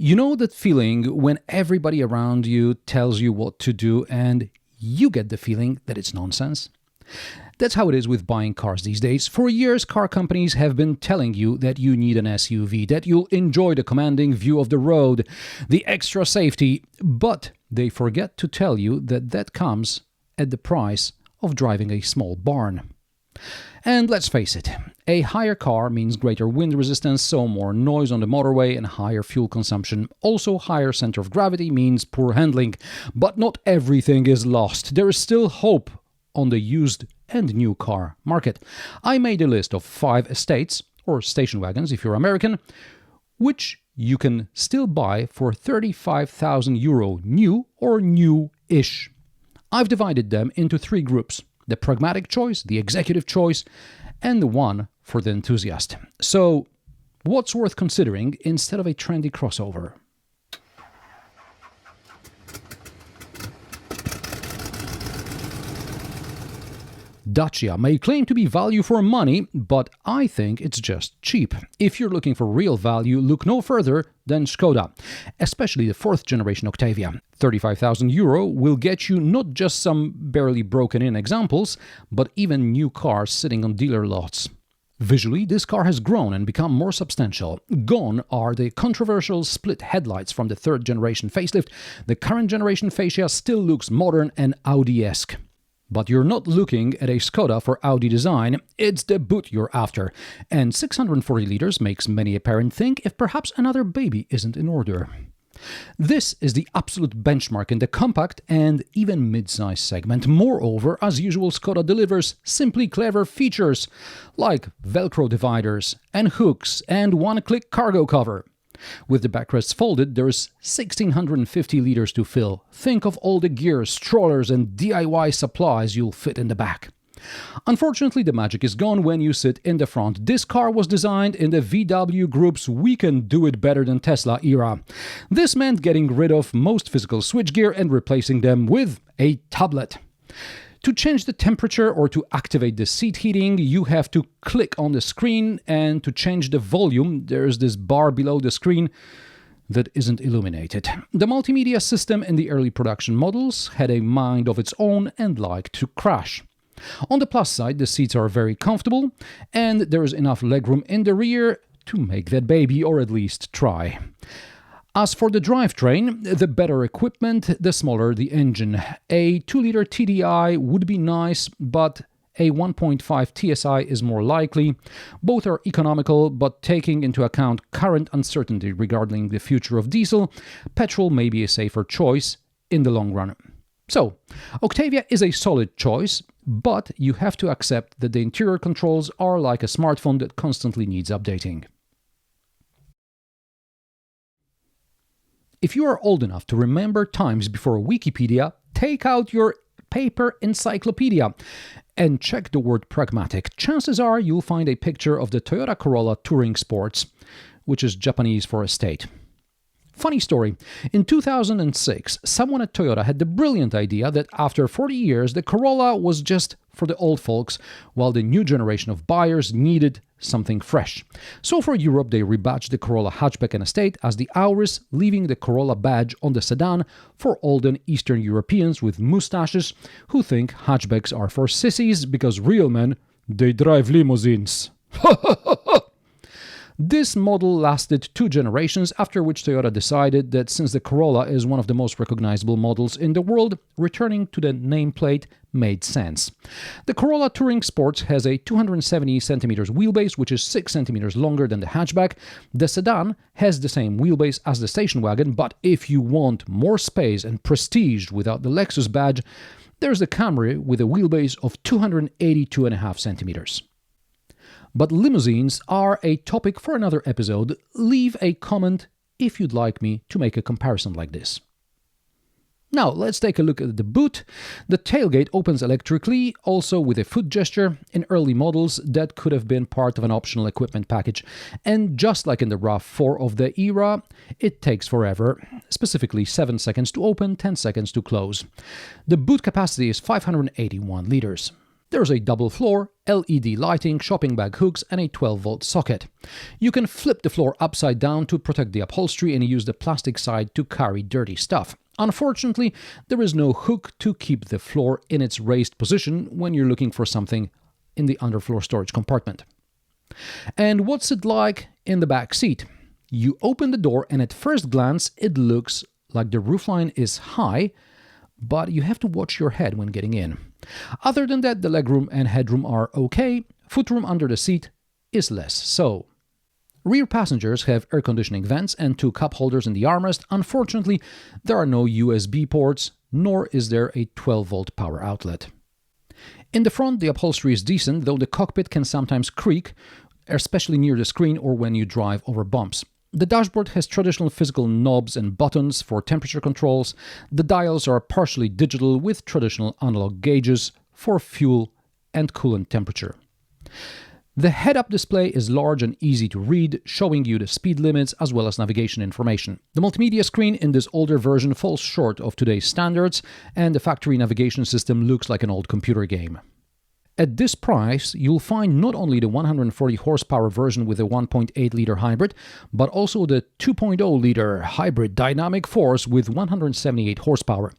You know that feeling when everybody around you tells you what to do and you get the feeling that it's nonsense? That's how it is with buying cars these days. For years, car companies have been telling you that you need an SUV, that you'll enjoy the commanding view of the road, the extra safety, but they forget to tell you that that comes at the price of driving a small barn. And let's face it, a higher car means greater wind resistance, so more noise on the motorway and higher fuel consumption. Also, higher center of gravity means poor handling. But not everything is lost. There is still hope on the used and new car market. I made a list of 5 estates, or station wagons if you're American, which you can still buy for €35,000 new or new-ish. I've divided them into 3 groups: the pragmatic choice, the executive choice, and the one for the enthusiast. So, what's worth considering instead of a trendy crossover? Dacia may claim to be value for money, but I think it's just cheap. If you're looking for real value, look no further than Skoda, especially the 4th generation Octavia. €35,000 will get you not just some barely broken-in examples, but even new cars sitting on dealer lots. Visually, this car has grown and become more substantial. Gone are the controversial split headlights from the 3rd generation facelift. The current generation fascia still looks modern and Audi-esque. But you're not looking at a Skoda for Audi design, it's the boot you're after. And 640 litres makes many a parent think if perhaps another baby isn't in order. This is the absolute benchmark in the compact and even mid-size segment. Moreover, as usual, Skoda delivers simply clever features like Velcro dividers and hooks and one-click cargo cover. With the backrests folded, there's 1,650 litres to fill. Think of all the gear, strollers and DIY supplies you'll fit in the back. Unfortunately, the magic is gone when you sit in the front. This car was designed in the VW Group's "we can do it better than Tesla" era. This meant getting rid of most physical switchgear and replacing them with a tablet. To change the temperature or to activate the seat heating, you have to click on the screen, and to change the volume, there's this bar below the screen that isn't illuminated. The multimedia system in the early production models had a mind of its own and liked to crash. On the plus side, the seats are very comfortable, and there is enough legroom in the rear to make that baby, or at least try. As for the drivetrain, the better equipment, the smaller the engine. A 2-liter TDI would be nice, but a 1.5 TSI is more likely. Both are economical, but taking into account current uncertainty regarding the future of diesel, petrol may be a safer choice in the long run. So, Octavia is a solid choice, but you have to accept that the interior controls are like a smartphone that constantly needs updating. If you are old enough to remember times before Wikipedia, take out your paper encyclopedia and check the word pragmatic. Chances are you'll find a picture of the Toyota Corolla Touring Sports, which is Japanese for estate. Funny story, in 2006, someone at Toyota had the brilliant idea that after 40 years, the Corolla was just for the old folks, while the new generation of buyers needed something fresh. So for Europe, they rebadged the Corolla hatchback and estate as the Auris, leaving the Corolla badge on the sedan for olden Eastern Europeans with mustaches who think hatchbacks are for sissies because real men, they drive limousines. This model lasted 2 generations, after which Toyota decided that since the Corolla is one of the most recognizable models in the world, returning to the nameplate made sense. The Corolla Touring Sports has a 270 cm wheelbase, which is 6 cm longer than the hatchback. The sedan has the same wheelbase as the station wagon, but if you want more space and prestige without the Lexus badge, there's the Camry with a wheelbase of 282.5 cm. But limousines are a topic for another episode. Leave a comment if you'd like me to make a comparison like this. Now, let's take a look at the boot. The tailgate opens electrically, also with a foot gesture. In early models, that could have been part of an optional equipment package. And just like in the RAV4 of the era, it takes forever, specifically 7 seconds to open, 10 seconds to close. The boot capacity is 581 liters. There's a double floor, LED lighting, shopping bag hooks, and a 12-volt socket. You can flip the floor upside down to protect the upholstery and use the plastic side to carry dirty stuff. Unfortunately, there is no hook to keep the floor in its raised position when you're looking for something in the underfloor storage compartment. And what's it like in the back seat? You open the door and at first glance it looks like the roofline is high, but you have to watch your head when getting in. Other than that, the legroom and headroom are okay. Footroom under the seat is less so. Rear passengers have air conditioning vents and 2 cup holders in the armrest. Unfortunately, there are no USB ports, nor is there a 12-volt power outlet. In the front, the upholstery is decent, though the cockpit can sometimes creak, especially near the screen or when you drive over bumps. The dashboard has traditional physical knobs and buttons for temperature controls. The dials are partially digital with traditional analog gauges for fuel and coolant temperature. The head-up display is large and easy to read, showing you the speed limits as well as navigation information. The multimedia screen in this older version falls short of today's standards, and the factory navigation system looks like an old computer game. At this price, you'll find not only the 140 horsepower version with a 1.8-liter hybrid, but also the 2.0-liter hybrid dynamic force with 178 horsepower.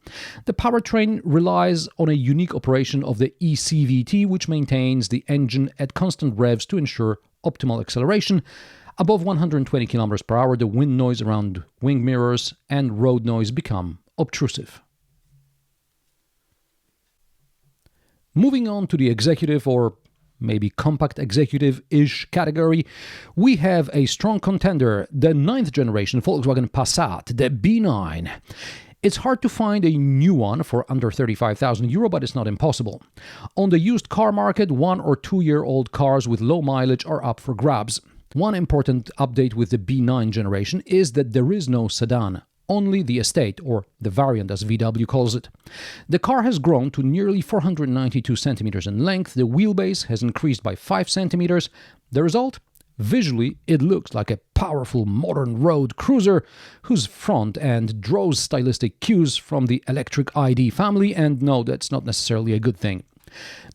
The powertrain relies on a unique operation of the eCVT, which maintains the engine at constant revs to ensure optimal acceleration. Above 120 km per hour, the wind noise around wing mirrors and road noise become obtrusive. Moving on to the executive or maybe compact executive-ish category, we have a strong contender, the 9th generation Volkswagen Passat, the B9. It's hard to find a new one for under 35,000 euro, but it's not impossible. On the used car market, 1- or 2-year-old cars with low mileage are up for grabs. One important update with the B9 generation is that there is no sedan. Only the estate, or the variant as VW calls it. The car has grown to nearly 492 centimeters in length, the wheelbase has increased by 5 centimeters. The result? Visually, it looks like a powerful modern road cruiser whose front end draws stylistic cues from the electric ID family, and no, that's not necessarily a good thing.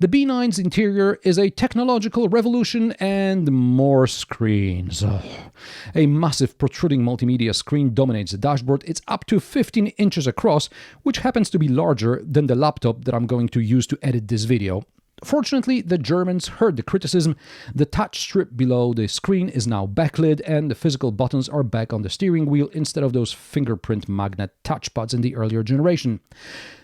The B9's interior is a technological revolution and more screens. A massive protruding multimedia screen dominates the dashboard. It's up to 15 inches across, which happens to be larger than the laptop that I'm going to use to edit this video. Fortunately, the Germans heard the criticism. The touch strip below the screen is now backlit and the physical buttons are back on the steering wheel instead of those fingerprint magnet touchpads in the earlier generation.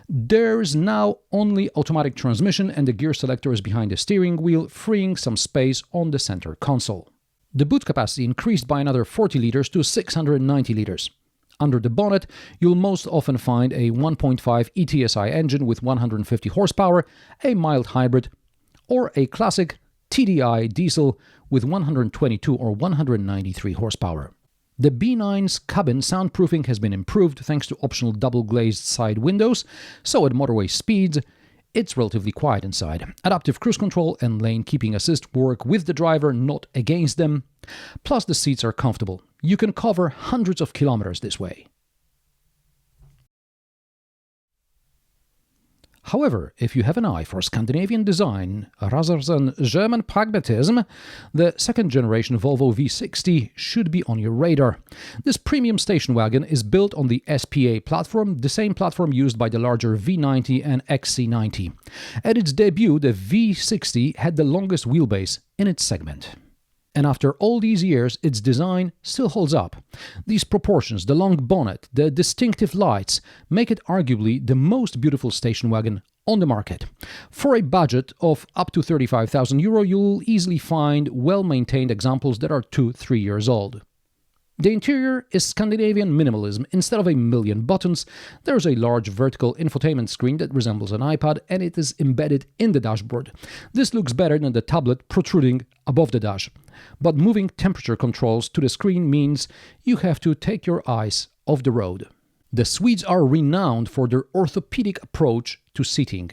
There's now only automatic transmission and the gear selector is behind the steering wheel, freeing some space on the center console. The boot capacity increased by another 40 liters to 690 liters. Under the bonnet, you'll most often find a 1.5 ETSI engine with 150 horsepower, a mild hybrid, or a classic TDI diesel with 122 or 193 horsepower. The B9's cabin soundproofing has been improved thanks to optional double-glazed side windows, so at motorway speeds, it's relatively quiet inside. Adaptive cruise control and lane keeping assist work with the driver, not against them. Plus, the seats are comfortable. You can cover hundreds of kilometers this way. However, if you have an eye for Scandinavian design rather than German pragmatism, the second-generation Volvo V60 should be on your radar. This premium station wagon is built on the SPA platform, the same platform used by the larger V90 and XC90. At its debut, the V60 had the longest wheelbase in its segment. And after all these years, its design still holds up. These proportions, the long bonnet, the distinctive lights, make it arguably the most beautiful station wagon on the market. For a budget of up to 35,000 euro, you'll easily find well-maintained examples that are 2-3 years old. The interior is Scandinavian minimalism. Instead of a million buttons, there's a large vertical infotainment screen that resembles an iPad, and it is embedded in the dashboard. This looks better than the tablet protruding above the dash. But moving temperature controls to the screen means you have to take your eyes off the road. The Swedes are renowned for their orthopedic approach to seating.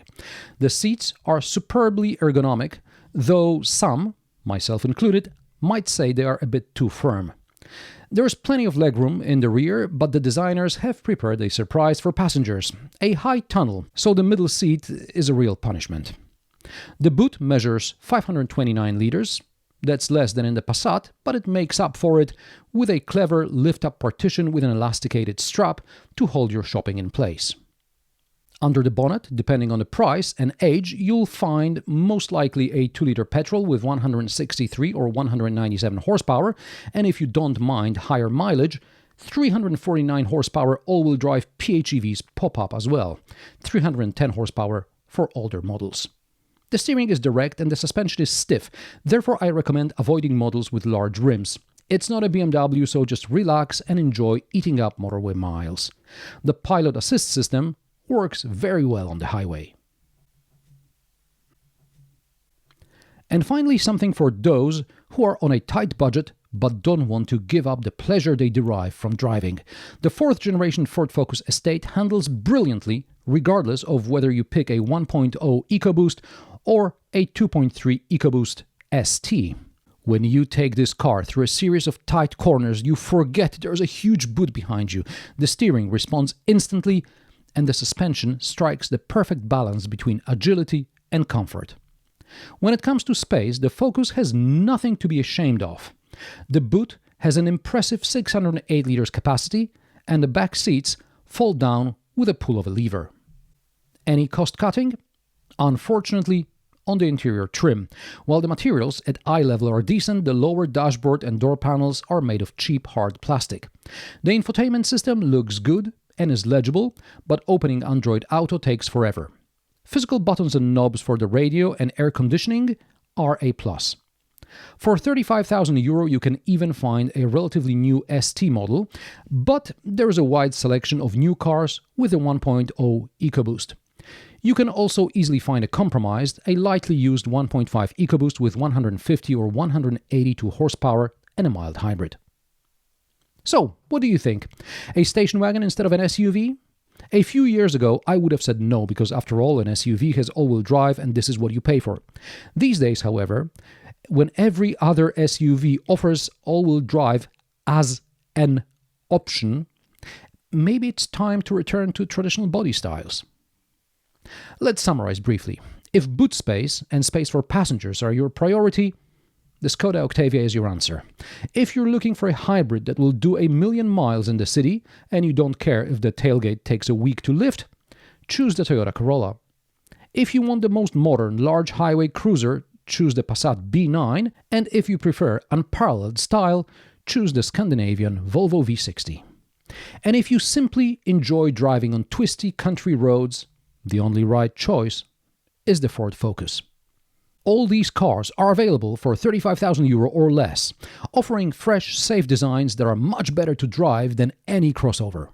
The seats are superbly ergonomic, though some, myself included, might say they are a bit too firm. There's plenty of legroom in the rear, but the designers have prepared a surprise for passengers, a high tunnel, so the middle seat is a real punishment. The boot measures 529 liters. That's less than in the Passat, but it makes up for it with a clever lift-up partition with an elasticated strap to hold your shopping in place. Under the bonnet, depending on the price and age, you'll find most likely a 2-liter petrol with 163 or 197 horsepower, and if you don't mind higher mileage, 349 horsepower all-wheel drive PHEVs pop up as well, 310 horsepower for older models. The steering is direct and the suspension is stiff, therefore I recommend avoiding models with large rims. It's not a BMW, so just relax and enjoy eating up motorway miles. The pilot assist system works very well on the highway. And finally, something for those who are on a tight budget but don't want to give up the pleasure they derive from driving. The 4th generation Ford Focus Estate handles brilliantly regardless of whether you pick a 1.0 EcoBoost or a 2.3 EcoBoost ST. When you take this car through a series of tight corners, you forget there's a huge boot behind you. The steering responds instantly, and the suspension strikes the perfect balance between agility and comfort. When it comes to space, the Focus has nothing to be ashamed of. The boot has an impressive 608 liters capacity, and the back seats fold down with a pull of a lever. Any cost cutting? Unfortunately, on the interior trim. While the materials at eye level are decent, the lower dashboard and door panels are made of cheap hard plastic. The infotainment system looks good and is legible, but opening Android Auto takes forever. Physical buttons and knobs for the radio and air conditioning are a plus. For €35,000 you can even find a relatively new ST model, but there is a wide selection of new cars with a 1.0 EcoBoost. You can also easily find a compromised, a lightly used 1.5 EcoBoost with 150 or 182 horsepower and a mild hybrid. So, what do you think? A station wagon instead of an SUV? A few years ago, I would have said no, because after all, an SUV has all-wheel drive and this is what you pay for. These days, however, when every other SUV offers all-wheel drive as an option, maybe it's time to return to traditional body styles. Let's summarize briefly. If boot space and space for passengers are your priority, the Skoda Octavia is your answer. If you're looking for a hybrid that will do 1,000,000 miles in the city and you don't care if the tailgate takes a week to lift, choose the Toyota Corolla. If you want the most modern large highway cruiser, choose the Passat B9, and if you prefer unparalleled style, choose the Scandinavian Volvo V60. And if you simply enjoy driving on twisty country roads, the only right choice is the Ford Focus. All these cars are available for €35,000 or less, offering fresh, safe designs that are much better to drive than any crossover.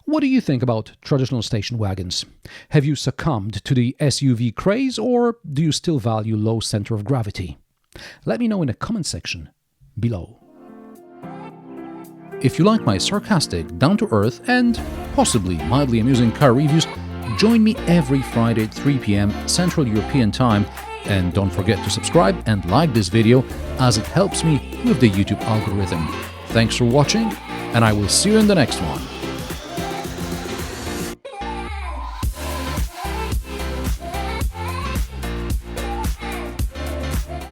What do you think about traditional station wagons? Have you succumbed to the SUV craze, or do you still value low center of gravity? Let me know in the comment section below. If you like my sarcastic, down-to-earth and possibly mildly amusing car reviews, join me every Friday at 3 p.m. Central European Time, and don't forget to subscribe and like this video as it helps me with the YouTube algorithm. Thanks for watching, and I will see you in the next one.